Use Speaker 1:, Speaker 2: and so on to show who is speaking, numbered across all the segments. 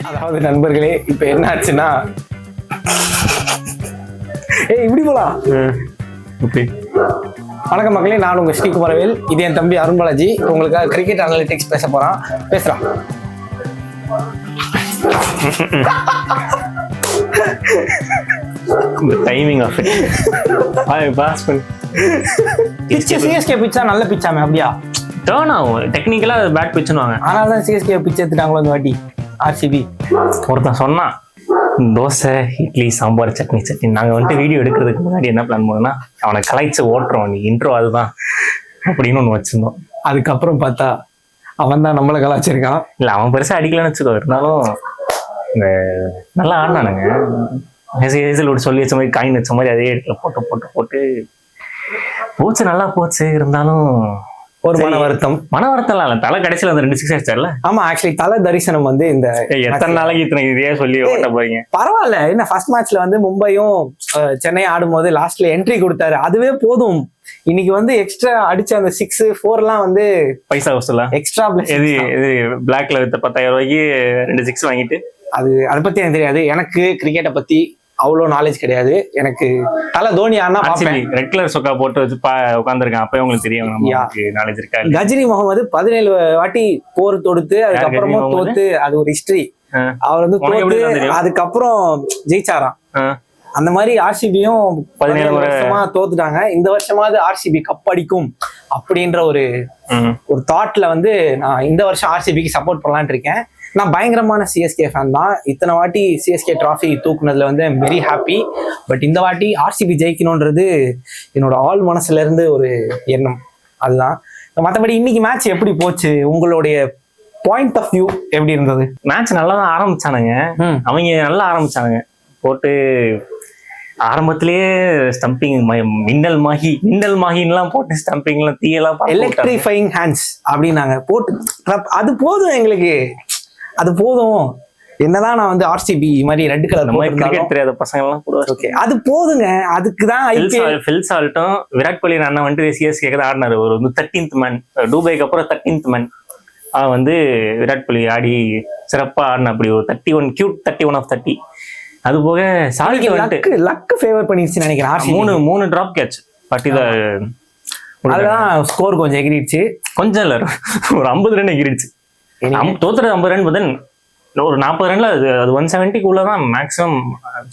Speaker 1: அதாவது நண்பர்களே, இப்ப என்ன ஆச்சுன்னா, இப்படி போலாம். வணக்கம் மக்களே, நான் உங்க ஸ்ரீகுமாரவேல். இது என் தம்பி அருண் பாலாஜி. உங்களுக்காக கிரிக்கெட் அனலிட்டிக்ஸ் பேச போறான். பேசலாம்.
Speaker 2: டைமிங் ஆஃப் பாஸ் பண்ணு.
Speaker 1: சிஎஸ்கே பிச்சா நல்ல பிச்சாமே, அப்படியா?
Speaker 2: டர்ன் ஆகும். டெக்னிக்கலா பேட் பிச்சுவாங்க.
Speaker 1: ஆனால் தான் சிஎஸ்கே பிச் எடுத்துட்டாங்களோ இந்த வாட்டி. ஆர்சிபி
Speaker 2: ஒருத்தன் சொன்னான், தோசை இட்லி சாம்பார் சட்னி சட்னி. நாங்க வந்துட்டு வீடியோ எடுக்கிறதுக்கு முன்னாடி என்ன பிளான் பண்ணோம்னா, அவனை கலாய்ச்சி ஓட்டுறோம், நீ இன்ட்ரோ அதுதான் அப்படின்னு ஒண்ணு வச்சிருந்தோம்.
Speaker 1: அதுக்கப்புறம் பார்த்தா அவன் தான் நம்மளை கலாய்ச்சிருக்கான்.
Speaker 2: இல்ல, அவன் பெருசா அடிக்கலன்னு வச்சுக்கோ, இருந்தாலும் இந்த நல்லா ஆடினானுங்க. சொல்லி வச்ச மாதிரி காயின் வச்ச மாதிரி அதே இடத்துல போட்டு போட்டு போட்டு போச்சு, நல்லா போச்சு. இருந்தாலும்
Speaker 1: ஒரு மன வருத்தம்
Speaker 2: இல்ல. தலை கடைசியில அந்த 2 6 அடிச்சார்ல.
Speaker 1: ஆமா, ஆக்சுவலி தலை தரிசனம் வந்து இந்த
Speaker 2: எத்தனை நாளைக்கு இத்தனை இதே சொல்லி ஓட்ட போறீங்க?
Speaker 1: பரவாயில்ல. என்ன ஃபர்ஸ்ட் மேட்ச்ல வந்து மும்பையும் சென்னை ஆடும்போது லாஸ்ட்ல என்ட்ரி கொடுத்தாரு, அதுவே போதும். இன்னைக்கு வந்து எக்ஸ்ட்ரா அடிச்ச அந்த 6 4 எல்லாம் வந்து
Speaker 2: பைசா வசூலா
Speaker 1: எக்ஸ்ட்ரா.
Speaker 2: இது பிளாக்ல வித்த 10,000 ரூபாய்க்கு 2 6 வாங்கிட்டு.
Speaker 1: அதை பத்தி எனக்கு தெரியாது. எனக்கு கிரிக்கெட்டை பத்தி அவ்வளோ நாலேஜ் கிடையாது. எனக்கு தலை தோனி ஆனா
Speaker 2: ரெட் கலர் சொக்கா போட்டு வச்சு உட்காந்துருக்கேன். அப்பயே உங்களுக்கு தெரியும் நாலேஜ் இருக்கா.
Speaker 1: கஜினி முகமது 17 வாட்டி போர் தொடுத்து அதுக்கப்புறமும் தோத்து, அது ஒரு ஹிஸ்டரி. அவர் வந்து தோத்து அதுக்கப்புறம் ஜெயிச்சாராம். அந்த மாதிரி ஆர்சிபியும் 17 வருஷமா தோத்துட்டாங்க. இந்த வருஷமாவது ஆர்சிபி கப் அடிக்கும் அப்படின்ற ஒரு தாட்ல வந்து நான் இந்த வருஷம் ஆர்சிபிக்கு சப்போர்ட் பண்ணலான் இருக்கேன். நான் பயங்கரமான சிஎஸ்கே ஃபேன் தான். இத்தனை வாட்டி சிஎஸ்கே டிராஃபி தூக்குனதுல வந்து ஐம் வெரி ஹாப்பி. பட் இந்த வாட்டி ஆர்சிபி ஜெயிக்கணுன்றது என்னோட ஆள் மனசுல இருந்து ஒரு எண்ணம். அதுதான். மற்றபடி இன்னைக்கு மேட்ச் எப்படி போச்சு, உங்களுடைய பாயிண்ட் ஆஃப் வியூ எப்படி இருந்தது?
Speaker 2: மேட்ச் நல்லா தான் ஆரம்பிச்சானுங்க. அவங்க நல்லா ஆரம்பிச்சானுங்க போட்டு. ஆரம்பத்திலேயே ஸ்டம்பிங் மின்னல் மாகின்லாம் போட்டு ஸ்டம்பிங்லாம் தீயெல்லாம்
Speaker 1: எலக்ட்ரிஃபைங் ஹேண்ட்ஸ் அப்படின்னாங்க போட்டு. அது போதும் எங்களுக்கு, அது போதும். என்னதான் நான் வந்து ஆர்சிபி மாதிரி ரெட் கலர்
Speaker 2: கிரிக்கெட் தெரியாத பசங்க எல்லாம் கூட
Speaker 1: அது போதுங்க. அதுக்குதான்
Speaker 2: ஃபில் சால்ட்டும் விராட் கோலி அண்ணன் வந்துட்டு சிஎஸ்கே தான் ஆடினாரு. ஒரு 13th மேன், டூபைக்கு அப்புறம் 13th மேன் வந்து விராட் கோலி ஆடி சிறப்பா ஆடின. அப்படி ஒரு 31 ஆஃப் 30. அது போக
Speaker 1: லக் ஃபேவர் பண்ணிருச்சு நினைக்கிறேன்.
Speaker 2: 3 டிராப் கேட்ச் பட் இத
Speaker 1: அதுதான் ஸ்கோர் கொஞ்சம் எகிரிடுச்சு.
Speaker 2: கொஞ்சம் இல்ல, ஒரு 50 ரன் எகிரிடுச்சு. தோத்துறது 50 ரன், பட் ஒரு 40 ரன்ல அது 170க்குள்ளதான் மேக்ஸிமம்.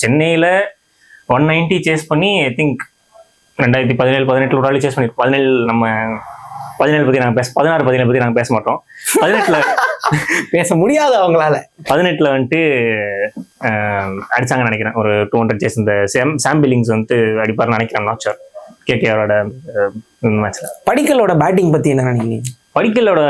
Speaker 2: சென்னையில 190 சேஸ் பண்ணி ஐ திங்க் 2017-18 ஒரு ஆளு சேஸ் பண்ணி 17 நம்ம 17 பத்தி நாங்க 16-17 பத்தி நாங்க பேச மாட்டோம். 18ல
Speaker 1: பேச முடியாது அவங்களால.
Speaker 2: 18ல வந்துட்டு அடிச்சாங்கன்னு நினைக்கிறேன். ஒரு 200 சேஸ் இந்த சாம் பில்லிங்ஸ் வந்துட்டு அடிப்பாருன்னு நினைக்கிறேன். Not sure. கேகேஆரோட மேட்ச்ல.
Speaker 1: படிக்கலோட பேட்டிங் பத்தி என்ன நினைக்கிறீங்க?
Speaker 2: படிக்கலோட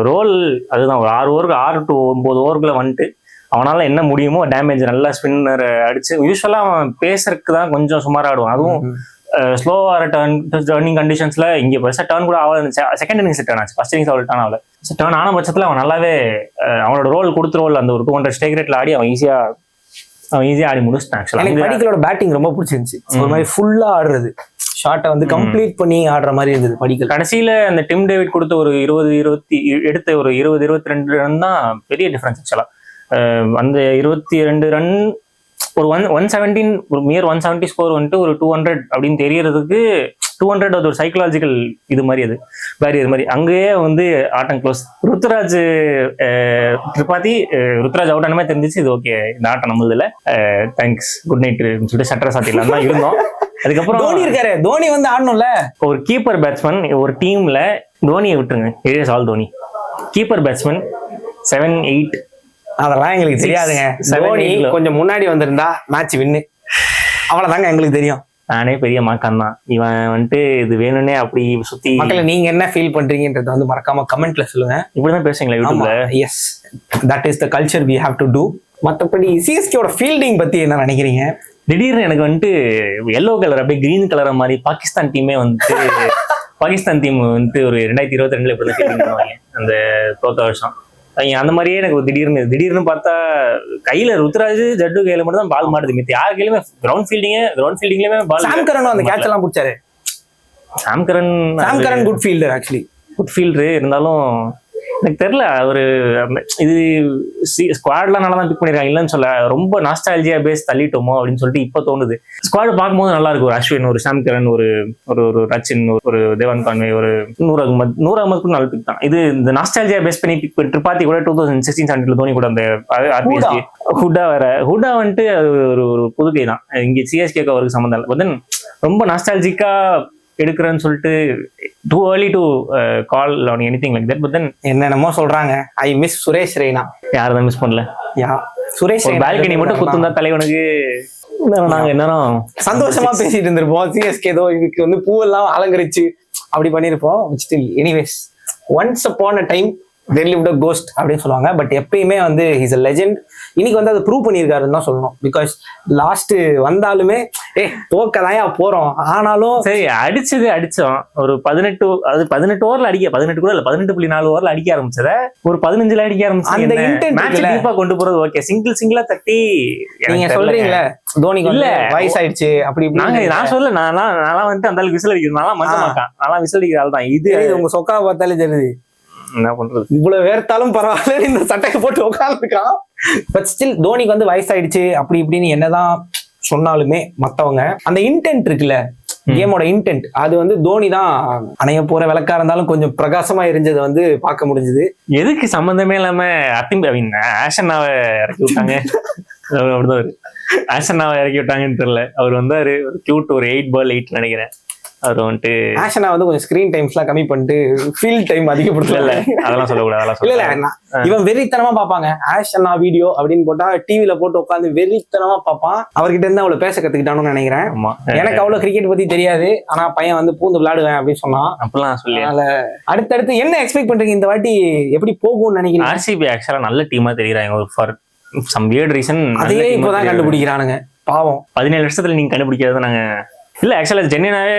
Speaker 2: ரோல் அதுதான். ஒரு 6 to 9 ஓவருக்குள்ள வந்துட்டு அவனால என்ன முடியுமோ டேமேஜ் நல்லா ஸ்பின்னர் அடிச்சு. யூஸ்வலா அவன் பேசறதுக்கு தான் கொஞ்சம் சுமாரா ஆடுவான். அதுவும் ஸ்லோவாக டர்னிங் கண்டிஷன்ஸ்ல இங்கே பெருசாக டர்ன் கூட ஆகல. செகண்ட் இன்னிங்ஸ் டர்ன் ஆச்சு, ஃபர்ஸ்ட் இன்னிங்ஸ் அவ்வளோ டர்ன் ஆகல. டர்ன் ஆன பட்சத்தில் அவன் நல்லாவே அவனோட ரோல் கொடுத்த ரோல் அந்த ஒரு 200 ஸ்ட்ரைக் ரேட்ல ஆடி அவன் ஈஸியா ஆடி முடிச்சிட்டான். ஆக்சுவலாக படிக்கலோட பேட்டிங் ரொம்ப பிடிச்சிருந்துச்சு. ஒரு மாதிரி ஃபுல்லா ஆடுறது, ஷார்ட்டை வந்து கம்ப்ளீட் பண்ணி ஆடுற மாதிரி இருந்தது படிக்கல். கடைசியில அந்த டிம் டேவிட் கொடுத்த ஒரு 20-22 ரன் தான் பெரிய டிஃபரன்ஸ். ஆக்சுவலா அந்த 22 ரன் ஒரு 117 ஒரு மியர் 170 ஸ்கோர் வந்துட்டு ஒரு 200 அப்படின்னு தெரியறதுக்கு 200 அது ஒரு சைக்கலாஜிக்கல் இது மாதிரி, அது பேரியர் மாதிரி. அங்கேயே வந்து ஆட்டம் க்ளோஸ். ருத்ராஜ் அவுட் ஆன மாதிரி தெரிஞ்சிச்சு. இது ஓகே, இந்த ஆட்டம் நம்மளதுல தேங்க்ஸ் குட் நைட் சொல்லிட்டு சட்டரை சாத்திடலாம் தான் இருந்தோம். அதுக்கப்புறம்
Speaker 1: தோனி இருக்காரு, தோனி வந்து ஆடணும்ல.
Speaker 2: ஒரு கீப்பர் பேட்ஸ்மேன் ஒரு டீம்ல தோனியை விட்டுருங்க, areas all Dhoni. Keeper batsman 7-8
Speaker 1: அதெல்லாம் எங்களுக்கு தெரியாதுங்க. தோனி கொஞ்சம் முன்னாடி வந்திருந்தா மேட்ச் வின்னு, அவ்வளவுதாங்க எங்களுக்கு தெரியும்.
Speaker 2: நானே பெரிய மாக்கான் தான். இவன் வந்துட்டு இது வேணும்னே அப்படி சுத்தி.
Speaker 1: மக்களை நீங்க என்ன ஃபீல் பண்றீங்கன்றத வந்து மறக்காம கமெண்ட்ல சொல்லுங்க.
Speaker 2: இப்படிதான் பேசுறீங்களா யூடியூப்ல?
Speaker 1: Yes, that is the culture we have to do. மற்றபடி சிஎஸ்கேவோட ஃபீல்டிங் பத்தி என்ன நினைக்கிறீங்க?
Speaker 2: திடீர்னு எனக்கு வந்துட்டு எல்லோ கலர் அப்படியே கிரீன் கலர் மாதிரி பாகிஸ்தான் டீமே வந்துட்டு பாகிஸ்தான் டீம் வந்துட்டு ஒரு 2022 இப்படி தான் ஃபீல்டிங் பண்ணுவாங்க அந்த தோத்த வருஷம். அந்த மாதிரியே எனக்கு திடீர்னு பார்த்தா கையில ருத்ராஜ் ஜட்டு கையில மட்டும் தான் பால் மாட்டுது. மித்த யார் கையிலுமே கிரவுண்ட் ஃபீல்டிங்லயுமே பால்.
Speaker 1: சாம் கரன் அந்த கேட்ச் எல்லாம் பிடிச்சாரு. Sam Curran good fielder. Actually
Speaker 2: good fielder இருந்தாலும் எனக்கு தெரியல ஒரு இது ஸ்குவாட்லாம் நல்லா தான் பிக் பண்ணிருக்காங்க இல்லைன்னு சொல்ல, ரொம்ப நாஸ்டாலஜியா பேஸ் தள்ளிட்டோமோ அப்படின்னு சொல்லிட்டு இப்ப தோணுது. ஸ்குவாட் பார்க்கும்போது நல்லா இருக்கு. ஒரு அஸ்வின், ஒரு ஷாம் கரன், ஒரு ஒரு ரச்சின், ஒரு தேவன் கான்வே, ஒரு நூர் அகமது கூட நல்ல பிக் தான். இது இந்த நாஸ்டாலஜியா பேஸ் பண்ணி பிக் பண்ணிட்டு பாத்தி கூட 2016-17 தோனி கூட அந்த ஆர்பிஎஸ்கே ஹுடா வந்துட்டு அது ஒரு புதுகை தான். இங்க சிஎஸ்கேக்கு அவருக்கு சம்மந்தம் இல்லை. பட் ரொம்ப நாஸ்டாலஜிக்கா எடுக்கிறேன்னு சொல்லிட்டு too early to call on anything like that. But then
Speaker 1: என்னென்னமோ சொல்றாங்க. I miss Suresh Raina.
Speaker 2: யாரும் மிஸ் பண்ணல.
Speaker 1: சுரேஷ்
Speaker 2: பால்கனி மட்டும் குத்துந்தா தலைவனுக்கு நாங்க என்னன்னா
Speaker 1: சந்தோஷமா பேசிட்டு இருந்திருப்போம். சிஎஸ்கே ஏதோ இதுக்கு வந்து பூவெல்லாம் அலங்கரிச்சு அப்படி பண்ணிருப்போம். Still anyways once upon a time there lived a ghost அப்படின்னு சொல்லுவாங்க. பட் எப்பயுமே வந்து he's a legend. இன்னைக்கு வந்து அதை ப்ரூவ் பண்ணியிருக்காருன்னு தான் சொல்லணும். பிகாஸ் லாஸ்ட் வந்தாலுமே தோக்கதாயா போறோம், ஆனாலும்
Speaker 2: சரி அடிச்சோம். ஒரு 18 ஓவர்ல அடிக்க 18 கூட இல்ல 18.4 ஓவர்ல அடிக்க ஆரம்பிச்சத ஒரு 15ல அடிக்க ஆரம்பிச்சு
Speaker 1: அந்த இன்டென்ட்
Speaker 2: டீப்பா கொண்டு போறது ஓகே. சிங்கிளா தட்டி
Speaker 1: நீங்க சொல்றீங்களே தோனிக்கு இல்ல வயசாயிடுச்சு அப்படி
Speaker 2: நான் சொல்ல நான் வந்து அந்த அளவுக்கு விசில் அடிக்கிறது நல்லா மஞ்ச மாட்டான். நல்லா விசில் அடிக்கிற ஆள் தான். இது
Speaker 1: உங்க சொக்கா பார்த்தாலே தெரியுது.
Speaker 2: என்ன பண்றது,
Speaker 1: இவ்வளவு வேர்த்தாலும் பரவாயில்ல இந்த சட்டையை போட்டு உட்காந்துருக்கான். பட் ஸ்டில் தோனிக்கு வந்து வயசாயிடுச்சு அப்படி இப்படின்னு என்னதான் சொன்னாலுமே மத்தவங்க அந்த இன்டென்ட் இருக்குல்ல, கேமோட இன்டென்ட், அது வந்து தோனி தான் அணைய போற விளக்கா இருந்தாலும் கொஞ்சம் பிரகாசமா எரிஞ்சதை வந்து பார்க்க முடிஞ்சது.
Speaker 2: எதுக்கு சம்பந்தமே இல்லாம ஆஷன்னாவை இறக்கி விட்டாங்க. அப்படிதான் ஆஷன்னாவை இறக்கி விட்டாங்கன்னு தெரியல. அவர் வந்தாரு கியூட், ஒரு 8 ball 8 நினைக்கிறேன். அவர் வந்துட்டு
Speaker 1: ஆஷனா வந்து கொஞ்சம் ஸ்கிரீன் டைம்ஸ்லாம் கம்மி பண்ணிட்டு ஃபீல்ட் டைம் அதிகப்படுத்தல.
Speaker 2: அதெல்லாம் சொல்லக்கூடாது.
Speaker 1: இல்ல இவன் வெறித்தனமா பாப்பாங்க. ஆஷனா வீடியோ அப்படின்னு போட்டா டிவில போட்டு உட்காந்து வெறித்தனமா பாப்பான். அவர்கிட்ட இருந்து அவ்வளவு பேச கத்துக்கிட்டானு நினைக்கிறேன். எனக்கு அவ்வளவு கிரிக்கெட் பத்தி தெரியாது, ஆனா பையன் வந்து பூந்து விளையாடுவேன் அப்படின்னு சொன்னான்.
Speaker 2: அப்படிலாம் சொல்லி
Speaker 1: அடுத்தடுத்து என்ன எக்ஸ்பெக்ட் பண்றீங்க இந்த வாட்டி எப்படி போகும்னு நினைக்கிறேன்?
Speaker 2: ஆர்சிபி ஆக்சுவலா நல்ல டீமா தெரியுறாங்க ஃபார் சம் வியர்ட் ரீசன்.
Speaker 1: அதே இப்பதான் கண்டுபிடிக்கிறானுங்க பாவம்.
Speaker 2: 17 வருஷத்துல நீங்க கண்டுபிடிக்காத நாங்க இல்ல. ஆக்சுவலா ஜென்னினாவே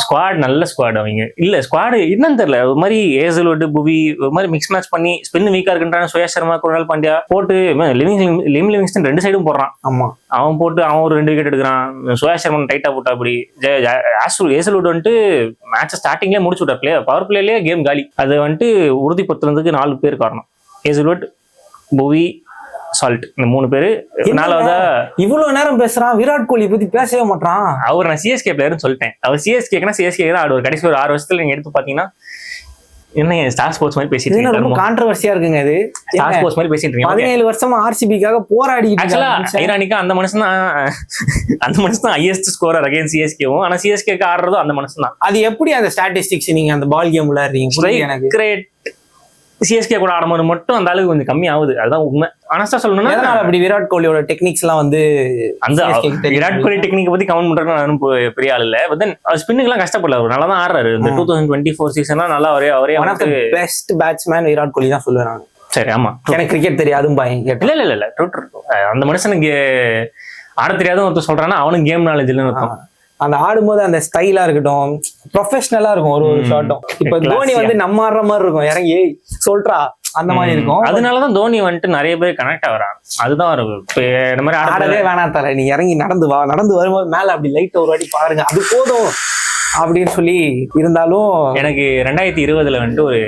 Speaker 2: ஸ்குவாட் நல்ல ஸ்குவாட். அவங்க இல்ல ஸ்குவாடு என்னன்னு தெரியல, ஒரு மாதிரி ஏசல்வுட் புவி ஒரு மாதிரி மிக்ஸ் மேட்ச் பண்ணி ஸ்பின் வீக்கா இருக்குன்றான். சுயா சர்மா, குருணால் பாண்டியா போட்டு லிவிங்ஸ்டன் 2 சைடும் போடுறான்.
Speaker 1: ஆமா
Speaker 2: அவன் போட்டு அவன் ஒரு 2 விக்கெட் எடுக்கிறான். சுயா சர்மன் டைட்டா போட்டா அப்படி. ஏசல்வுட் வந்துட்டு மேட்ச் ஸ்டார்டிங்லேயே முடிச்சு விட்டா பவர் பிளேலயே கேம் காலி. அது வந்துட்டு உறுதிப்படுத்துறதுக்கு 4 பேர் காரணம். ஏசல்வுட், புவி, சால்ட், இந்த 3 பேரு. 4வதா
Speaker 1: இவ்வளவு நேரம் பேசுறான். விராட் கோலி பத்தி பேசவே மாட்டான்.
Speaker 2: அவர் நான் சிஎஸ்கே பிளேயர்னு சொல்லிட்டேன். அவர் சிஎஸ்கேனா சிஎஸ்கே தான் ஆடுவார். கடைசி ஒரு 6 வருஷத்துல நீங்க எடுத்து பாத்தீங்கன்னா என்ன ஸ்டார் ஸ்போர்ட்ஸ் மாதிரி பேசிட்டு இருக்கீங்க.
Speaker 1: ரொம்ப கான்ட்ரோவர்சியா இருக்குங்க இது.
Speaker 2: ஸ்டார் ஸ்போர்ட்ஸ் மாதிரி பேசிட்டு இருக்கீங்க.
Speaker 1: 17 வருஷமா ஆர்சிபிக்காக போராடி
Speaker 2: ஆக்சுவலா ஐரானிக்கா அந்த மனுஷன் தான் ஹையஸ்ட் ஸ்கோரர் அகைன்ஸ்ட் சிஎஸ்கேவும். ஆனா சிஎஸ்கேக்கு ஆடுறதும் அந்த மனுஷன் தான்.
Speaker 1: அது எப்படி அந்த ஸ்டாட்டிஸ்டிக்ஸ் நீங்க அந்த பால் கேம் விளையாடுறீங்க?
Speaker 2: சிஎஸ்கே கூட ஆடும்போது மட்டும் அந்த அளவுக்கு கொஞ்சம் கம்மி ஆகுது. அதுதான் உண்மை. ஆனஸ்டா சொல்லணும்னா
Speaker 1: அப்படி விராட் கோலியோட டெக்னிக்ஸ் எல்லாம் வந்து
Speaker 2: அந்த விராட் கோலி டெக்னிக் பத்தி கமெண்ட் பண்றதுக்கு நானும் பெரிய ஆள் இல்ல. பட் தென் ஸ்பின்னுக்கு எல்லாம் கஷ்டப்படல. அவர் நல்லா தான் ஆடுறாரு. இந்த 2024 சீசன்லாம் நல்லா அவரே
Speaker 1: பெஸ்ட் பேட்ஸ்மேன் விராட் கோலி தான் சொல்லுவேன்.
Speaker 2: சரி, ஆமா, எனக்கு
Speaker 1: கிரிக்கெட் தெரியாதும்
Speaker 2: இல்ல அந்த மனுஷனுக்கு ஆட தெரியாதும் ஒருத்தர் சொல்றான்னா அவனுக்கு கேம் நாலேஜ் இல்லைன்னு அர்த்தம்.
Speaker 1: அந்த ஆடும்போது அந்த ஸ்டைலா இருக்கட்டும், ப்ரொஃபஷனலா இருக்கும் ஒரு ஷாட்டும். இப்ப தோனி வந்து நம்ம ஆடுற மாதிரி இருக்கும், இறங்கி சொல்றா அந்த மாதிரி இருக்கும்.
Speaker 2: அதனாலதான் தோனி வந்துட்டு நிறைய பேர் கனெக்ட் ஆகுறாங்க. அதுதான் இந்த மாதிரி
Speaker 1: ஆடவே வேணாம் தர, நீ இறங்கி நடந்து வரும்போது மேல அப்படி லைட் ஒரு வாட்டி பாருங்க, அது போதும் அப்படின்னு சொல்லி. இருந்தாலும்
Speaker 2: எனக்கு 2020 வந்துட்டு ஒரு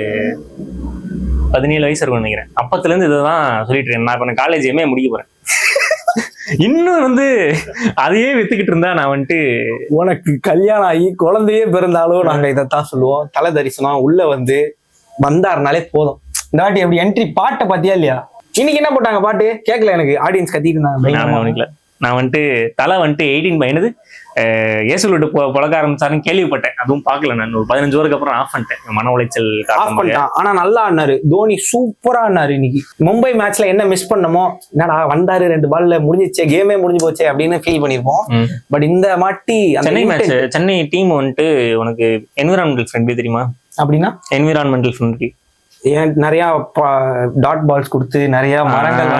Speaker 2: 17 வயசு இருக்கும் நினைக்கிறேன். அப்பத்துல இருந்து இதுதான் சொல்லிட்டு இருக்கேன். நான் இப்ப காலேஜ் எம்ஏ முடிக்க போறேன். இன்னும் வந்து அதையே வித்துக்கிட்டு இருந்தா நான் வந்துட்டு,
Speaker 1: உனக்கு கல்யாணம் ஆகி குழந்தையே பிறந்தாலும் நாங்க இதைத்தான் சொல்லுவோம். தலை தரிசனம் உள்ள வந்து வந்தாருனாலே போதும். இந்த வாட்டி எப்படி என்ட்ரி பாட்டை பாத்தியா இல்லையா? இன்னைக்கு என்ன போட்டாங்க பாட்டு கேட்கல, எனக்கு ஆடியன்ஸ் கத்திட்டு இருந்தாங்க.
Speaker 2: நான் வந்துட்டு தலை வந்துட்டு 18 பயனது ஏசல் விட்டு பழக்க ஆரம்பிச்சாருன்னு கேள்விப்பட்டேன். அதுவும் பார்க்கல. நான் ஒரு 15 ஓவருக்கு அப்புறம் ஆஃப் பண்ணிட்டேன். மன உளைச்சல்
Speaker 1: ஆஃப் பண்ணிட்டான். ஆனா நல்லா ஆடினாரு தோனி, சூப்பரா ஆடினாரு. இன்னைக்கு மும்பை மேட்ச்ல என்ன மிஸ் பண்ணமோ, என்னடா வந்தாரு 2 பால்ல முடிஞ்சிச்சே, கேமே முடிஞ்சு போச்சே அப்படின்னு ஃபீல் பண்ணிருப்போம். பட் இந்த மாட்டி
Speaker 2: சென்னை மேட்ச், சென்னை டீம் வந்துட்டு உனக்கு என்விரான்மெண்டல் ஃப்ரெண்ட்லி தெரியுமா?
Speaker 1: அப்படின்னா
Speaker 2: என்விரான்மெண்டல் ஃப்ரெண்ட்லி
Speaker 1: நிறைய டாட் பால்ஸ் கொடுத்து நிறைய மரங்கள்.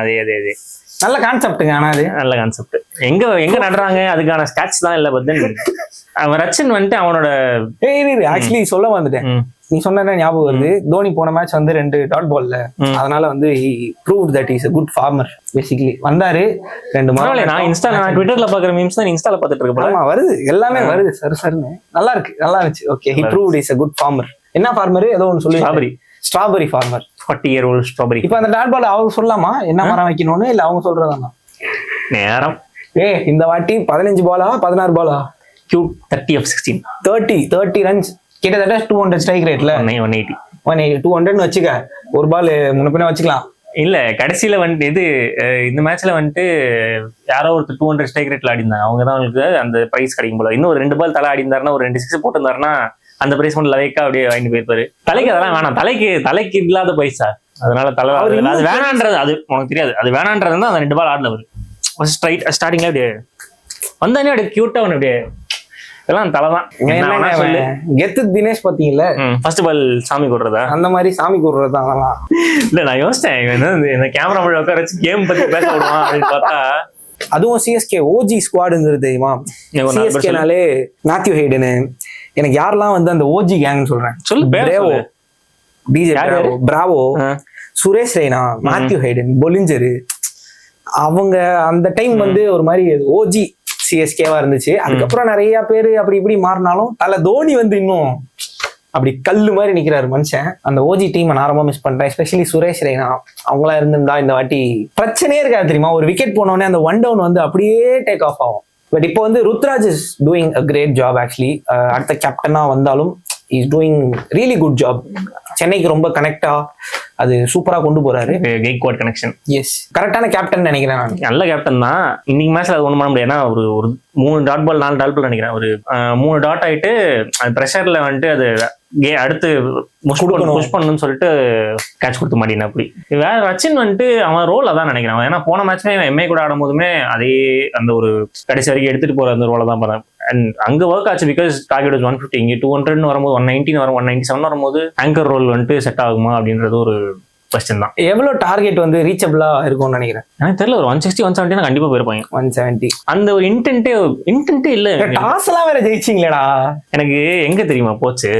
Speaker 2: அதே
Speaker 1: நல்ல கான்செப்டுங்க. ஆனா அது
Speaker 2: நல்ல கான்செப்ட். எங்க நடுறாங்க அதுக்கான ஸ்டாட்ஸ் தான் இல்ல. பட் அவன் ரச்சன் வந்துட்டு அவனோட
Speaker 1: ஆக்சுவலி சொல்ல வந்துட்டேன். நீ சொன்ன ஞாபகம் வருது. தோனி போன மேட்ச் வந்து 2 டாட் பால்ல, அதனால வந்து he proved that he is a good farmer basically. வந்தாரு 2 மரம்.
Speaker 2: நான் ட்விட்டர்ல பாக்குற மீம்ஸ் தான் இன்ஸ்டால பாத்துட்டு இருக்கேன்.
Speaker 1: ஆமா வருது, எல்லாமே வருது சருன்னு. நல்லா இருந்துச்சு. Okay, he proved he is a good farmer. என்ன ஃபார்மர்? ஏதோ ஒன்னு சொல்லி ஸ்ட்ராபெரி ஃபார்மர்.
Speaker 2: 40-year-old strawberry.
Speaker 1: இப்ப அந்த டாட் பால் அவங்க சொல்லலாமா என்ன மரம் வைக்கணும்னு, இல்ல அவங்க சொல்றதானா
Speaker 2: நேரம்?
Speaker 1: இந்த வாட்டி 15 Bala 16 Bala?
Speaker 2: Cute 30 of 16.
Speaker 1: 30 runs, கிட்டத்தட்ட 200 ஸ்ட்ரைக் ரேட்ல.
Speaker 2: 180
Speaker 1: 200 வச்சுக்க, ஒரு பால் முன்ன பின்ன வச்சுக்கலாம்.
Speaker 2: இல்ல கடைசியில வந்துட்டு இது இந்த மேட்ச்ல வந்துட்டு யாரோ ஒருத்தர் 200 ஸ்ட்ரைக் ரேட்ல ஆடி இருந்தாங்க. அவங்க தான் அவங்களுக்கு அந்த பிரைஸ் கிடைக்கும் போல. இன்னும் ஒரு 2 பால் தலை ஆடி இருந்தாருன்னா, ஒரு 2 6 போட்டிருந்தாருன்னா அந்த பிரைஸ் மட்டும் லவேக்கா அப்படியே வாங்கிட்டு போயிருப்பாரு. தலைக்கு அதெல்லாம் வேணாம், தலைக்கு இல்லாத பைசா. அதனால தலை அது வேணான்றது, அது உனக்கு தெரியாது. அது வேணான்றது தான் அந்த 2 பால் ஆடினவர் ஸ்டார்டிங்ல அப்படியே வந்தானே அப்படியே கியூட்டா ஒன்று அப்படியே இதெல்லாம் தலைதான்.
Speaker 1: கெத்து தினேஷ் பாத்தீங்கல்ல,
Speaker 2: ஃபர்ஸ்ட் பால் சாமி கூடுறதா,
Speaker 1: அந்த மாதிரி சாமி கூடுறது தான் அதெல்லாம்.
Speaker 2: இல்ல நான் யோசிச்சேன் இந்த கேமரா முன்னாடி உட்கார வச்சு கேம் பத்தி பேச விடுவான் அப்படின்னு பார்த்தா,
Speaker 1: அதுவும் சிஎஸ்கே ஓஜி ஸ்குவாடுங்கிறது தெரியுமா? சிஎஸ்கேனாலே மேத்யூ ஹெய்டனு, எனக்கு யாரெல்லாம் வந்து அந்த ஓஜி கேங்னு சொல்றேன்,
Speaker 2: சொல்லு.
Speaker 1: DJ Bravo, Suresh Raina, Matthew Hayden, Bollinger, அவங்க அந்த டைம் வந்து ஒரு மாதிரி ஓஜி சிஎஸ்கேவா இருந்துச்சு. அதுக்கப்புறம் நிறைய பேரு அப்படி இப்படி மாறினாலும் தல தோனி வந்து இன்னும் அப்படி கல்லு மாதிரி நிக்கிறாரு மனுஷன். அந்த ஓஜி டீமை நான் ரொம்ப மிஸ் பண்றேன். எஸ்பெஷலி சுரேஷ் ரெய்னா அவங்களா இருந்திருந்தா இந்த வாட்டி பிரச்சனையே இருக்காது தெரியுமா? ஒரு விக்கெட் போனோடனே அந்த 1 டவுன் வந்து அப்படியே டேக் ஆஃப் ஆகும். பட் இப்போ வந்து Ruturaj is doing a great job actually. அடுத்த கேப்டனா வந்தாலும் is doing really good job. சென்னைக்கு ரொம்ப கனெக்டா அது சூப்பரா கொண்டு போறாரு.
Speaker 2: கெய்க்வாட் கனெக்ஷன்.
Speaker 1: எஸ், கரெக்டான கேப்டன் நினைக்கிறேன் நான்.
Speaker 2: நல்ல கேப்டன் தான். இன்னைக்கு மேட்ச்ல அது ஒன்றும் பண்ண முடியாது. ஏன்னா ஒரு 3 டாட் பால் 4 டாட் பால் நினைக்கிறேன். ஒரு 3 டாட் ஆயிட்டு அது ப்ரெஷர்ல வந்துட்டு அது அடுத்து புஷ் பண்ணணும்னு சொல்லிட்டு கேட்ச் கொடுத்து மாட்டேன். அப்படி வேற ரச்சின் வந்துட்டு அவன் ரோல் அதான் நினைக்கிறான். ஏன்னா போன மேட்ச்மே எம்ஏ கூட ஆடும் போதுமே அதே அந்த ஒரு கடைசி வரைக்கும் எடுத்துட்டு போற அந்த ரோலை தான் பார்த்தேன். அண்ட் அங்க ஒர்க் ஆச்சு. பிகாஸ் டார்கெட் 150, இங்கே 200 வரும்போது 119 வரும், 197 வரும்போது ஆங்கர் ரோல் வந்துட்டு செட் ஆகுமா அப்படின்றது ஒரு கொஸ்டின் தான்.
Speaker 1: எவ்வளவு டார்கெட் வந்து ரீச்சபிளா இருக்கும்னு நினைக்கிறேன். எனக்கு
Speaker 2: தெரியல, ஒரு 160 170 கண்டிப்பா போயிருப்பாங்க.
Speaker 1: 170
Speaker 2: அந்த ஒரு இன்டென்ட்டே இல்ல.
Speaker 1: டாஸ் எல்லாம் வேற ஜெயிச்சிங்களேடா.
Speaker 2: எனக்கு எங்க தெரியுமா போச்சு,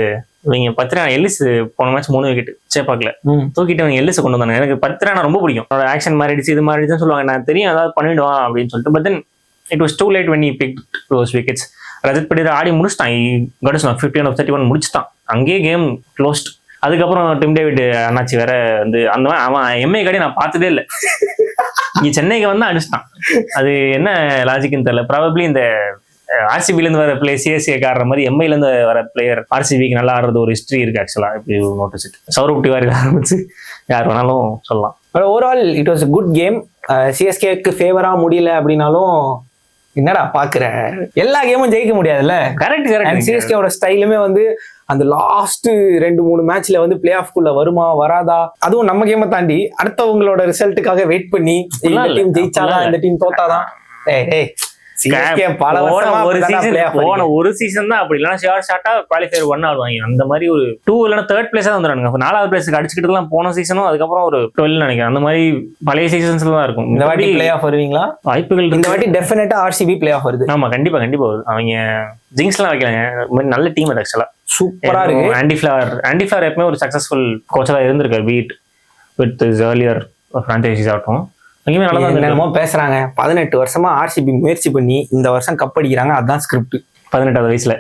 Speaker 2: இவங்க 10 ரன் எல்லிஸ் போன மேட்ச் 3 விக்கெட் சேப்பாக்கல தூக்கிட்டு அவங்க எல்லிஸ் கொண்டு வந்தாங்க. எனக்கு 10 ரன் ரொம்ப பிடிக்கும். ஆக்ஷன் மாறிடுச்சு, இது மாறிடுச்சுன்னு சொல்லுவாங்க. நான் தெரியும் அதாவது பண்ணிடுவான் அப்படின்னு சொல்லிட்டு. But then it was too late when he picked those wickets. Rajat Patidar ஆடி முடிச்சிட்டான். got 15 of 31 முடிச்சுட்டான். அங்கேயே கேம் க்ளோஸ்ட். அதுக்கப்புறம் டிம் டேவிட் அண்ணாச்சி வேற வந்து அந்த மாதிரி அவன் எம்ஏ காடி நான் பார்த்ததே இல்லை. இங்க சென்னைக்கு வந்து அடிச்சிட்டான். அது என்ன லாஜிக்னு தெரியல. ப்ராபப்ளி இந்த ஆர்சிபில இருந்து வர பிளேயர் சிஎஸ்கே ஆடுற மாதிரி எம்ஐல இருந்து வர பிளேயர் ஆர்சிபிக்கு நல்லா ஆடுறது ஒரு ஹிஸ்டரி இருக்கு ஆக்சுவலா. இப்படி நோட்டீஸ் சௌரவ் டிவாரி ஆரம்பிச்சு யார் வேணாலும் சொல்லலாம்.
Speaker 1: Overall it was good game. சிஎஸ்கேக்கு ஃபேவரா முடியல அப்படின்னாலும் என்னடா பாக்குற, எல்லா கேமும் ஜெயிக்க முடியாதுல்ல.
Speaker 2: கரெக்ட்.
Speaker 1: சிஎஸ்கேவோட ஸ்டைலுமே வந்து அந்த லாஸ்ட் 2-3 மேட்ச்ல வந்து பிளே ஆஃப் குள்ள வருமா வராதா, அதுவும் நம்ம கேமை தாண்டி அடுத்தவங்களோட ரிசல்ட்டுக்காக வெயிட் பண்ணி இந்த டீம் ஜெயிச்சாதான் இந்த டீம் தோத்தாதான்.
Speaker 2: ஒரு சீசன் தான் அப்படி இல்லைன்னா ஷார்ட்டா குவாலிஃபயர் 1 ஆடுவாங்க. அந்த மாதிரி ஒரு 2 இல்லைன்னா 3rd பிளேஸா வந்துடுறாங்க. 4வது பிளேஸ்க்கு அடிச்சுக்கிட்டு எல்லாம் போன சீசனும் அதுக்கப்புறம் ஒரு 12 நினைக்கிறேன். அந்த மாதிரி பழைய சீசன்ஸ்ல தான் இருக்கும்.
Speaker 1: இந்த வாட்டி பிளே ஆஃப் வருவீங்களா?
Speaker 2: வாய்ப்புகள்
Speaker 1: இந்த வாட்டி டெஃபினட்டா ஆர்சிபி பிளே ஆஃப் வருது.
Speaker 2: ஆமா கண்டிப்பா வருது. அவங்க ஜிங்ஸ் எல்லாம் வைக்கலாங்க. நல்ல டீம் அது ஆக்சுவலா
Speaker 1: சூப்பரா இருக்கு. ஆண்டி
Speaker 2: ஃபிளவர் எப்பவுமே ஒரு சக்சஸ்ஃபுல் கோச்சா தான் இருந்திருக்காரு. பீட் வித் ஏர்லியர் பிரான்சைசிஸ் ஆகட்டும்.
Speaker 1: என்னமோ பேசுறாங்க. 18 வருஷமா ஆர்சிபி முயற்சி பண்ணி இந்த வருஷம் கப் அடிக்கிறாங்க. அதுதான் ஸ்கிரிப்ட்.
Speaker 2: 18வது வயசுல.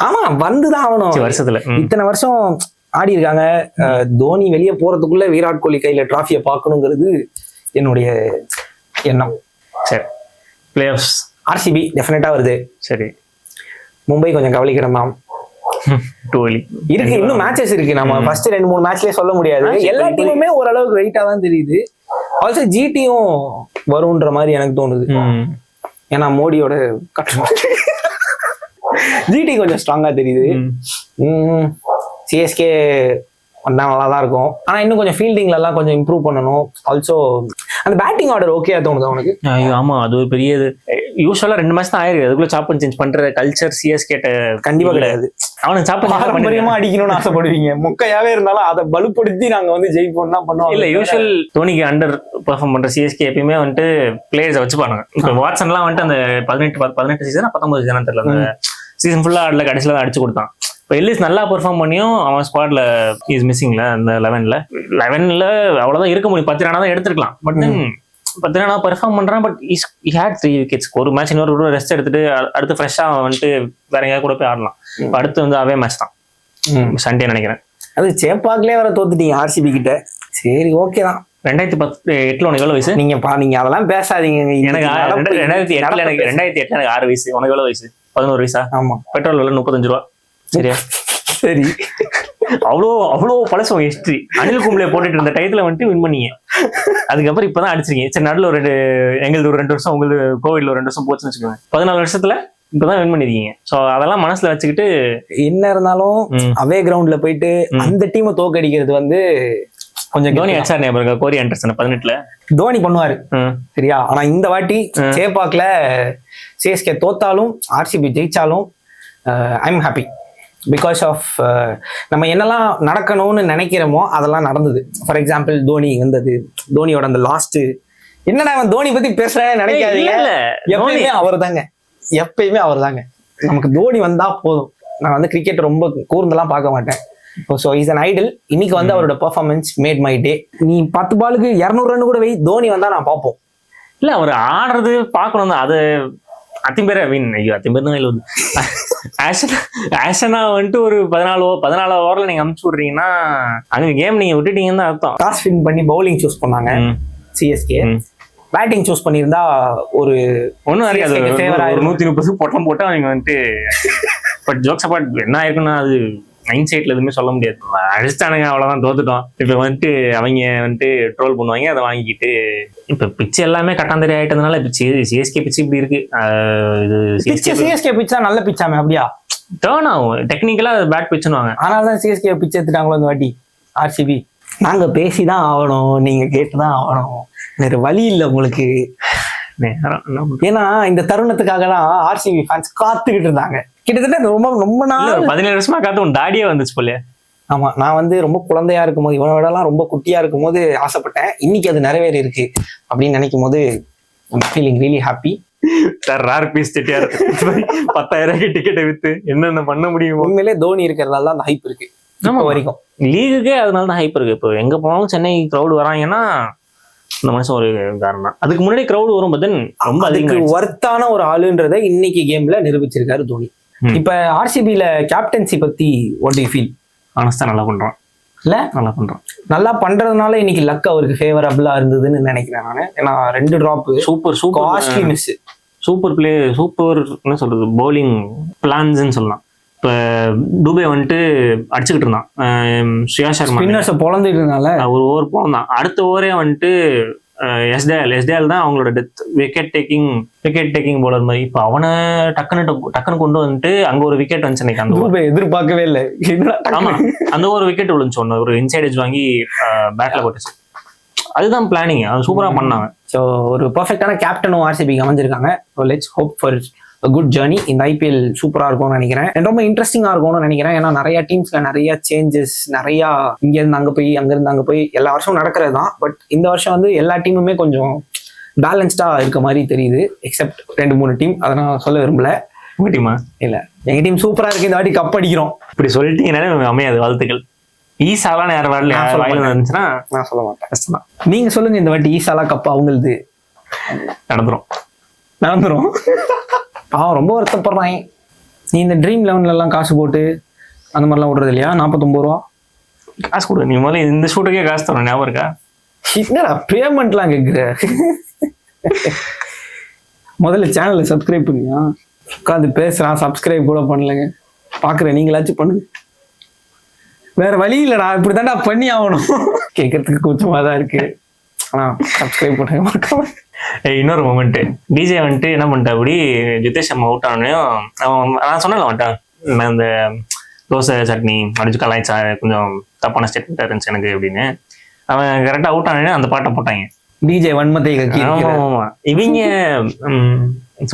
Speaker 1: ஆமா, வந்துதான் ஆகணும்.
Speaker 2: வருஷத்துல
Speaker 1: இத்தனை வருஷம் ஆடி இருக்காங்க. தோனி வெளியே போறதுக்குள்ள விராட் கோலி கையில டிராஃபியை பார்க்கணுங்கிறது என்னுடைய எண்ணம்.
Speaker 2: சரி, பிளே ஆஃப்ஸ்
Speaker 1: ஆர்சிபி டெஃபினட்டா வருது.
Speaker 2: சரி,
Speaker 1: மும்பை கொஞ்சம் கவலைக்கிடலாம் இருக்கு. இன்னும் மேட்சஸ் இருக்கு. நம்ம ஃபர்ஸ்ட் 2-3 மேட்ச்லயே சொல்ல முடியாது. எல்லா டீமுமே ஓரளவுக்கு வெயிட்டா தான் தெரியுது. ஆல்சோ ஜிடியும் வரும்ன்ற மாதிரி எனக்கு தோணுது. ஏன்னா மோடியோட ஜிடி கொஞ்சம் ஸ்ட்ராங்கா தெரியுது. சிஎஸ்கே வந்தா நல்லா தான் இருக்கும். ஆனா இன்னும் கொஞ்சம் ஃபீல்டிங்ல எல்லாம் கொஞ்சம் இம்ப்ரூவ் பண்ணணும். ஆல்சோ அந்த பேட்டிங் ஆர்டர் ஓகே தோணுது உனக்கு?
Speaker 2: ஆமா, அது ஒரு பெரிய யூஸ்வலா 2 மேட்ச் தான் ஆயிருக்கு. அதுக்குள்ள சாப் அண்ட் சேஞ்ச் பண்ற கல்ச்சர் சிஎஸ்கே
Speaker 1: கண்டிப்பா கிடையாது.
Speaker 2: அவனுக்கு சாப்
Speaker 1: பாரம்பரியமா அடிக்கணும்னு ஆசைப்படுவீங்க. மொக்கையாவே இருந்தாலும் அதை பலுப்படுத்தி நாங்க வந்து ஜெயிப்போம் தான் பண்ணுவோம்.
Speaker 2: இல்ல, யூஸ்வல் தோனிக்கு அண்டர் பெர்ஃபார்ம் பண்ற சிஎஸ்கே எப்பயுமே வந்துட்டு பிளேயர்ஸ் வச்சுப்பாங்க. இப்ப வாட்சன் எல்லாம் வந்துட்டு அந்த 18 சீசன் 19 சீசன் தெரியல, அந்த சீசன் ஃபுல்லா ஆடல, கடைசியில தான் அடிச்சு கொடுத்தான். இப்போ எல்லிஸ் நல்லா பெர்ஃபார்ம் பண்ணியும் அவன் ஸ்குவாட்ல இஸ் மிஸ்ஸிங்ல. அந்த 11ல அவ்வளவுதான் இருக்க முடியும். 10 ரனா தான் எடுத்துருக்கலாம். பட் 10 ரனா பெர்ஃபார்ம் பண்றான். But he had 3 wickets. ஒரு மேட்ச் இன்னொரு ரெஸ்ட் எடுத்துட்டு அடுத்து ஃப்ரெஷ்ஷா வந்துட்டு வேற எங்கேயாவது கூட போய் ஆடலாம். அடுத்து வந்து அவே மேட்ச் தான் சண்டே நினைக்கிறேன்.
Speaker 1: அது சேப்பாக்குலயே வர தோத்துட்டீங்க ஆர்சிபி கிட்ட. சரி ஓகே தான்.
Speaker 2: 2008 உனக்கு எவ்வளவு வயசு?
Speaker 1: நீங்க அதெல்லாம் பேசாதீங்க.
Speaker 2: எனக்கு 2008 எனக்கு 6 வயசு. உனக்கு எவ்வளவு வயசு? 11 வயசா?
Speaker 1: ஆமா.
Speaker 2: பெட்ரோல் விலை 35 ரூபா. சரியா?
Speaker 1: சரி.
Speaker 2: அவ்வளோ பழசம் ஹிஸ்டரி. அனில் கும்ப்ளே போட்டுட்டு இருந்த டயத்துல வந்துட்டு வின் பண்ணீங்க. அதுக்கப்புறம் இப்பதான் அடிச்சிருக்கீங்க. சரி, நடுவில் ஒரு எங்களுக்கு ஒரு 2 வருஷம், உங்களுக்கு கோவிட்ல ஒரு 2 வருஷம் போச்சுன்னு வச்சுக்கோங்க. 14 வருஷத்துல இப்பதான் வின் பண்ணிருக்கீங்க. சோ அதெல்லாம் மனசுல வச்சுக்கிட்டு
Speaker 1: என்ன இருந்தாலும் அவே கிரவுண்ட்ல போயிட்டு அந்த டீமை தோக்கடிக்கிறது வந்து கொஞ்சம்.
Speaker 2: தோனி அடிச்சார் ஞாபகம், கோரி ஆண்டர்சன் 18ல
Speaker 1: தோனி பண்ணுவாரு சரியா. ஆனா இந்த வாட்டி சேப்பாக்ல சிஎஸ்கே தோத்தாலும் ஆர்சிபி ஜெயிச்சாலும் I am happy. Because of நம்ம என்னெல்லாம் நடக்கணும்னு நினைக்கிறோமோ அதெல்லாம் நடந்தது. ஃபார் எக்ஸாம்பிள் தோனி வந்தது, தோனியோட அந்த லாஸ்ட். என்னடா அவன் தோனி பத்தி பேசுறேன்னு நினைக்காதீங்க. எப்பயுமே அவர் தாங்க, எப்பயுமே அவர் தாங்க. நமக்கு தோனி வந்தா போதும். நான் வந்து கிரிக்கெட் ரொம்ப கூர்ந்தெல்லாம் பார்க்க மாட்டேன். So is an Idol. இன்னைக்கு வந்து அவரோட பெர்ஃபார்மன்ஸ் மேட் மை டே. நீ 10 பாலுக்கு 200 ரன் கூட வை, தோனி வந்தா நான் பார்ப்போம்.
Speaker 2: இல்ல அவர் ஆடுறது பார்க்கணும் தான். அது அத்திம்பேர் மீன் ஐயோ அத்திம்பேர் தான் இல்லை. ஆஷனா வந்துட்டு ஒரு 14 ஓவர்ல நீங்க அமுச்சு விடுறீங்கன்னா அங்க கேம் நீங்க விட்டுட்டீங்கன்னு தான் அர்த்தம்.
Speaker 1: டாஸ் வின் பண்ணி பவுலிங் சூஸ் பண்ணாங்க சிஎஸ்கே. பேட்டிங் சூஸ் பண்ணியிருந்தா ஒரு
Speaker 2: ஒன்றும் இருக்காது. 130 பொட்டம் போட்டு அவங்க வந்துட்டு பட் ஜோக்ஸ் அப்பார்ட் என்ன ஆயிருக்குன்னா அது மைண்ட் செட்ல எதுவுமே சொல்ல முடியாது. அடிச்சிட்டானுங்க, அவ்வளவுதான், தோத்துட்டோம். இப்ப வந்துட்டு அவங்க வந்துட்டு ட்ரோல் பண்ணுவாங்க, அதை வாங்கிக்கிட்டு இப்ப பிச்சு எல்லாமே கட்டாந்தரி ஆயிட்டதுனால இப்ப சிஎஸ்கே பிச்சு இப்படி இருக்கு. இது
Speaker 1: சிஎஸ்கே பிச்சா நல்ல பிச்சாமே அப்படியா
Speaker 2: டேர்ன் ஆகும். டெக்னிக்கலா பேட் பிச்சுன்னுவாங்க.
Speaker 1: ஆனால்தான் சிஎஸ்கே பிச்சு எடுத்துட்டாங்களோ இந்த வாட்டி ஆர்சிபி. நாங்க பேசிதான் ஆகணும், நீங்க கேட்டுதான் ஆகணும், வேற வழி இல்லை உங்களுக்கு. ஏன்னா இந்த தருணத்துக்காக தான் ஆர்சிபி ஃபேன்ஸ் காத்துக்கிட்டு இருந்தாங்க. கிட்டத்தட்ட ரொம்ப நாள்
Speaker 2: 17 வருஷமா காத்து உன் தாடியே வந்துச்சு போல.
Speaker 1: ஆமா, நான் வந்து ரொம்ப குழந்தையா இருக்கும் போது, இவனை விடலாம் ரொம்ப குட்டியா இருக்கும் போது ஆசைப்பட்டேன். இன்னைக்கு அது நிறைவேறி இருக்கு அப்படின்னு நினைக்கும் போது ஃபீலிங் ரியலி ஹாப்பி.
Speaker 2: சார் ரார் பீஸ் செட்டியார் 10,000 டிக்கெட்டை வித்து என்னென்ன பண்ண முடியும்.
Speaker 1: உண்மையிலே தோனி இருக்கிறதால தான் அந்த ஹைப் இருக்கு இப்போ வரைக்கும்.
Speaker 2: லீகுக்கே அதனால தான் ஹைப் இருக்கு. இப்போ எங்க போனாலும் சென்னை கிரௌடு வராங்கன்னா இந்த மனுஷன் ஒரு காரணம். அதுக்கு முன்னாடி கிரௌடு வரும் போது ரொம்ப
Speaker 1: அதுக்கு ஒர்த்தான ஒரு ஆளுன்றதை இன்னைக்கு கேம்ல நிரூபிச்சிருக்காரு தோனி. இப்ப ஆர்சிபில கேப்டன்சி பத்தி வாட் டு யூ ஃபீல்?
Speaker 2: ஆனஸ்டா நல்லா பண்றான். இல்ல நல்லா பண்றான்.
Speaker 1: நல்லா பண்றதுனால இன்னைக்கு லக் அவருக்கு ஃபேவரபிளா இருந்ததுன்னு நினைக்கிறேன் நானு. ஏன்னா 2 drop
Speaker 2: super
Speaker 1: costly miss,
Speaker 2: super play, super என்ன சொல்றது பவுலிங் பிளான்ஸ்ன்னு சொல்லலாம். இப்போ டூபே வந்துட்டு அடிச்சுக்கிட்டு இருந்தான், ஸ்ரேயா சர்மா
Speaker 1: ஸ்பின்னர்ஸை பொழந்துட்டு இருந்தால
Speaker 2: ஒரு ஓவர் போனான். அடுத்த ஓவரே வந்துட்டு எஸ்டேல் தான் அவங்களோட டெத் விக்கெட் டேக்கிங் பவுலர் மாதிரி. இப்போ அவனை டக்குன்னு கொண்டு வந்துட்டு அங்க ஒரு விக்கெட் வந்துச்சு. அன்னைக்கு அந்த
Speaker 1: எதிர்பார்க்கவே இல்லை.
Speaker 2: ஆமா, அந்த ஒரு விக்கெட் விழுந்துச்சு. ஒன்று ஒரு இன்சைட் எட்ஜ் வாங்கி பேட்ல போட்டுச்சு. அதுதான் பிளானிங். அது சூப்பரா பண்ணாங்க.
Speaker 1: ஸோ ஒரு பர்ஃபெக்டான கேப்டனும் ஆர்சிபிக்கு அமைஞ்சிருக்காங்க. Let's hope for good journey. இந்த ஐபிஎல் சூப்பரா இருக்கும்னு நினைக்கிறேன். ரொம்ப இன்ட்ரெஸ்டிங்கா இருக்கும்னு நினைக்கிறேன். ஏன்னா நிறைய டீம்ஸ்ல நிறைய சேஞ்சஸ், நிறைய இங்க இருந்து அங்க போய் அங்க இருந்து அங்க போய் எல்லா வருஷமும் நடக்கிறது தான். பட் இந்த வருஷம் வந்து எல்லா டீமுமே கொஞ்சம் பேலன்ஸ்டா இருக்க மாதிரி தெரியுது. Accept 2-3 team. அதை நான் சொல்ல விரும்பல.
Speaker 2: உங்க டீமா?
Speaker 1: இல்ல, எங்க டீம் சூப்பரா இருக்கு. இந்த வாட்டி கப் அடிக்கிறோம்.
Speaker 2: இப்படி சொல்லிட்டீங்கன்னா அமையாது. வாழ்த்துக்கள். ஈசாலாம் யார் வாயில இருந்துச்சுன்னா
Speaker 1: நான் சொல்ல மாட்டேன், கஷ்டம். நீங்க சொல்லுங்க, இந்த வாட்டி ஈசாலா கப் அவங்களுக்கு நடந்துரும். அவன் ரொம்ப வருத்தப்படுறான். நீ இந்த ட்ரீம் 11 எல்லாம் காசு போட்டு அந்த மாதிரிலாம் விடுறது இல்லையா? 49 ரூபா
Speaker 2: காசு கொடு. நீ முதல்ல இந்த ஷூட்டுக்கே காசு தரணும், ஞாபகம் இருக்கா?
Speaker 1: என்னடா பேமெண்ட்லாம் கேட்குற? முதல்ல சேனலை சப்ஸ்கிரைப் பண்ணியா? உட்காந்து பேசுறான், சப்ஸ்கிரைப் கூட பண்ணலைங்க. பார்க்குறேன், நீங்களாச்சும் பண்ணுங்க. வேற வழி இல்லைடா, இப்படி தான்டா பண்ணி ஆகணும். கேட்கறதுக்கு கூச்சமாக தான் இருக்கு. ஆனால் சப்ஸ்கிரைப் பண்ணுங்க மறக்காம.
Speaker 2: இன்னொரு மொமெண்ட், டிஜே வந்துட்டு என்ன பண்ணிட்டா, அப்படி ஜிதேஷ் அம்மா அவுட் ஆனோடனையும் அவன் நான் சொன்னல வந்துட்டான், நான் இந்த தோசை சட்னி அடிச்சு கலாய்ச்சா கொஞ்சம் தப்பான ஸ்டேட்மெண்ட்டாக இருந்துச்சு எனக்கு அப்படின்னு. அவன் கரெக்டாக அவுட் ஆனோடனே அந்த பாட்டை போட்டாங்க, டிஜே வன்மத்தை கக்கி. ஆமா, இவங்க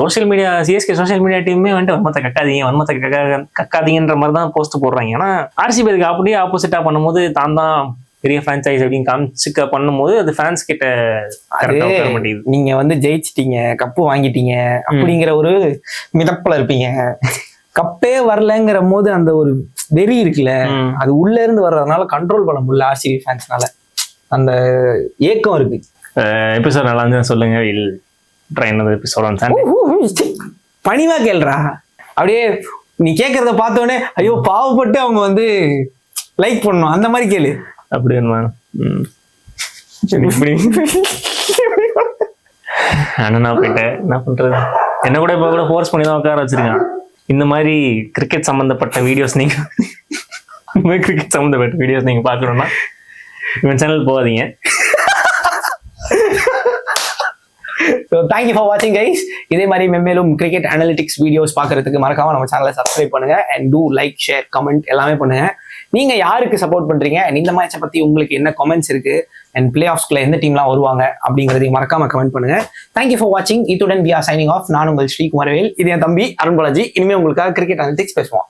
Speaker 2: social media, CSK social media டீமே வந்துட்டு வன்மத்தை கக்காதீங்கன்ற மாதிரி தான் போஸ்ட் போடுறாங்க. ஏன்னா ஆர்சிபி அதுக்கு அப்படியே ஆப்போசிட்டா பண்ணும்போது தான் பெரிய ஃப்ரான்ச்சைஸ் அப்படின்னு காமிச்சுக்க பண்ணும்போது அது ஃபேன்ஸ் கிட்ட நீங்க வந்து ஜெயிச்சிட்டீங்க, கப்பு வாங்கிட்டீங்க அப்படிங்கிற ஒரு மிதப்புல இருப்பீங்க. கப்பே வரலங்கிற போது அந்த ஒரு வெறி இருக்குல்ல, அது உள்ள இருந்து வர்றதுனால கண்ட்ரோல் பண்ண முடியல ஆர்சிபி ஃபேன்ஸ்னால. அந்த ஏக்கம் இருக்கு. எபிசோட் நல்லா இருந்து சொல்லுங்க. பணிவா கேள்றா. அப்படியே நீ கேட்கறத பார்த்தோடனே ஐயோ பாவப்பட்டு அவங்க வந்து
Speaker 1: லைக் பண்ணணும் அந்த மாதிரி கேளு.
Speaker 2: அப்படி வேணுமா? இப்படி அண்ணனா போயிட்டேன், என்ன பண்றது? என்ன கூட இப்ப கூட ஃபோர்ஸ் பண்ணி தான் உட்கார வச்சிருக்கான். இந்த மாதிரி கிரிக்கெட் சம்பந்தப்பட்ட வீடியோஸ் நீங்க பார்க்கணும்னா இவன் சேனல் போகாதீங்க.
Speaker 1: So thank you for watching guys. இதே மாதிரி மென்மேலும் கிரிக்கெட் அனலிட்டிக்ஸ் வீடியோஸ் பார்க்கறதுக்கு மறக்காம நம்ம சேனலை சப்ஸ்கிரைப் பண்ணுங்க and do like, share, comment எல்லாமே பண்ணுங்க. நீங்க யாருக்கு சப்போர்ட் பண்றீங்க and இந்த மேட்சை பத்தி உங்களுக்கு என்ன கமெண்ட்ஸ் இருக்கு and பிளே ஆஃப்ஸ்க்குள்ள எந்த டீம்லாம் வருவாங்க அப்படிங்கறதையும் மறக்காம கமெண்ட் பண்ணுங்க. Thank you for watching. இத்துடன் we are signing off. நான் உங்கள் ஸ்ரீகுமாரவேல். இது என் தம்பி அருண்பாலாஜி. இனிமே உங்களுக்காக கிரிக்கெட் அனலிட்டிக்ஸ் பேசுவோம்.